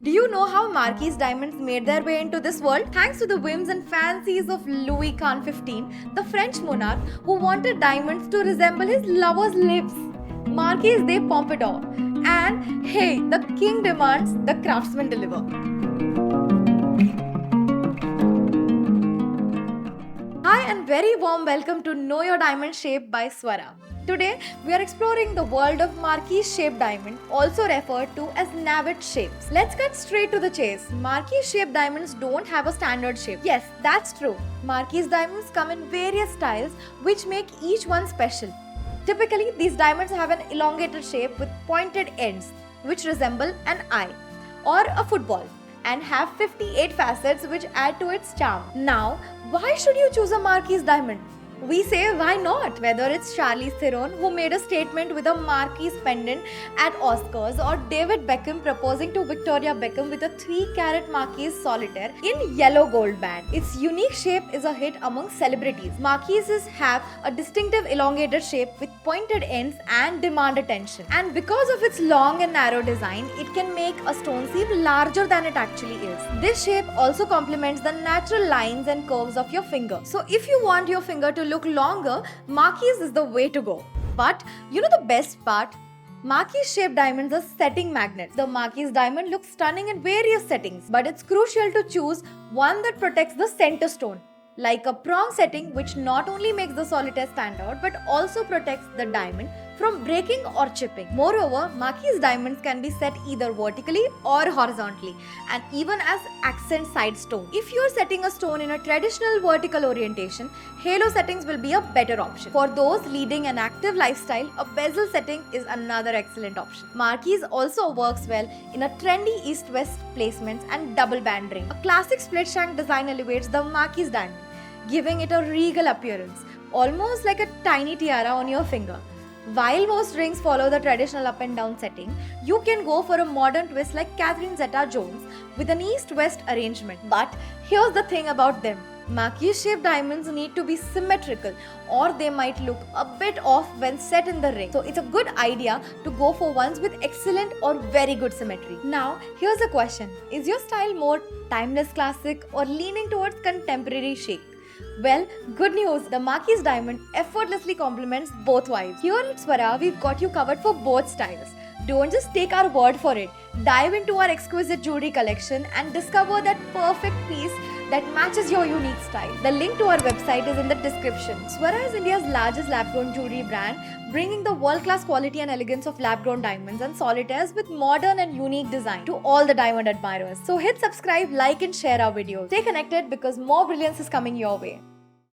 Do you know how Marquise diamonds made their way into this world? Thanks to the whims and fancies of Louis XV, the French monarch who wanted diamonds to resemble his lover's lips. Marquise de Pompadour. And hey, the king demands, the craftsman deliver. Hi and very warm welcome to Know Your Diamond Shape by Swara. Today, we are exploring the world of Marquise shaped diamond, also referred to as Navet shapes. Let's get straight to the chase. Marquise shaped diamonds don't have a standard shape. Yes, that's true. Marquise diamonds come in various styles, which make each one special. Typically, these diamonds have an elongated shape with pointed ends, which resemble an eye or a football, and have 58 facets which add to its charm. Now, why should you choose a Marquise diamond? We say why not? Whether it's Charlize Theron who made a statement with a Marquise pendant at Oscars, or David Beckham proposing to Victoria Beckham with a 3-carat Marquise solitaire in yellow gold band. Its unique shape is a hit among celebrities. Marquises have a distinctive elongated shape with pointed ends and demand attention. And because of its long and narrow design, it can make a stone seem larger than it actually is. This shape also complements the natural lines and curves of your finger. So if you want your finger to look longer, Marquise is the way to go. But you know the best part? Marquise shaped diamonds are setting magnets. The Marquise diamond looks stunning in various settings, but it's crucial to choose one that protects the center stone, like a prong setting, which not only makes the solitaire stand out but also protects the diamond from breaking or chipping. Moreover, Marquise diamonds can be set either vertically or horizontally, and even as accent side stone. If you are setting a stone in a traditional vertical orientation, halo settings will be a better option. For those leading an active lifestyle, a bezel setting is another excellent option. Marquise also works well in a trendy east-west placements and double band ring. A classic split shank design elevates the Marquise diamond, giving it a regal appearance, almost like a tiny tiara on your finger. While most rings follow the traditional up and down setting, you can go for a modern twist like Catherine Zeta-Jones with an east-west arrangement. But here's the thing about them. Marquise-shaped diamonds need to be symmetrical, or they might look a bit off when set in the ring. So it's a good idea to go for ones with excellent or very good symmetry. Now, here's a question. Is your style more timeless classic or leaning towards contemporary chic? Well, good news, the Marquise diamond effortlessly complements both vibes. Here at Swara, we've got you covered for both styles. Don't just take our word for it. Dive into our exquisite jewelry collection and discover that perfect piece that matches your unique style. The link to our website is in the description. Swara is India's largest lab-grown jewelry brand, bringing the world-class quality and elegance of lab-grown diamonds and solitaires with modern and unique design to all the diamond admirers. So hit subscribe, like and share our videos. Stay connected because more brilliance is coming your way.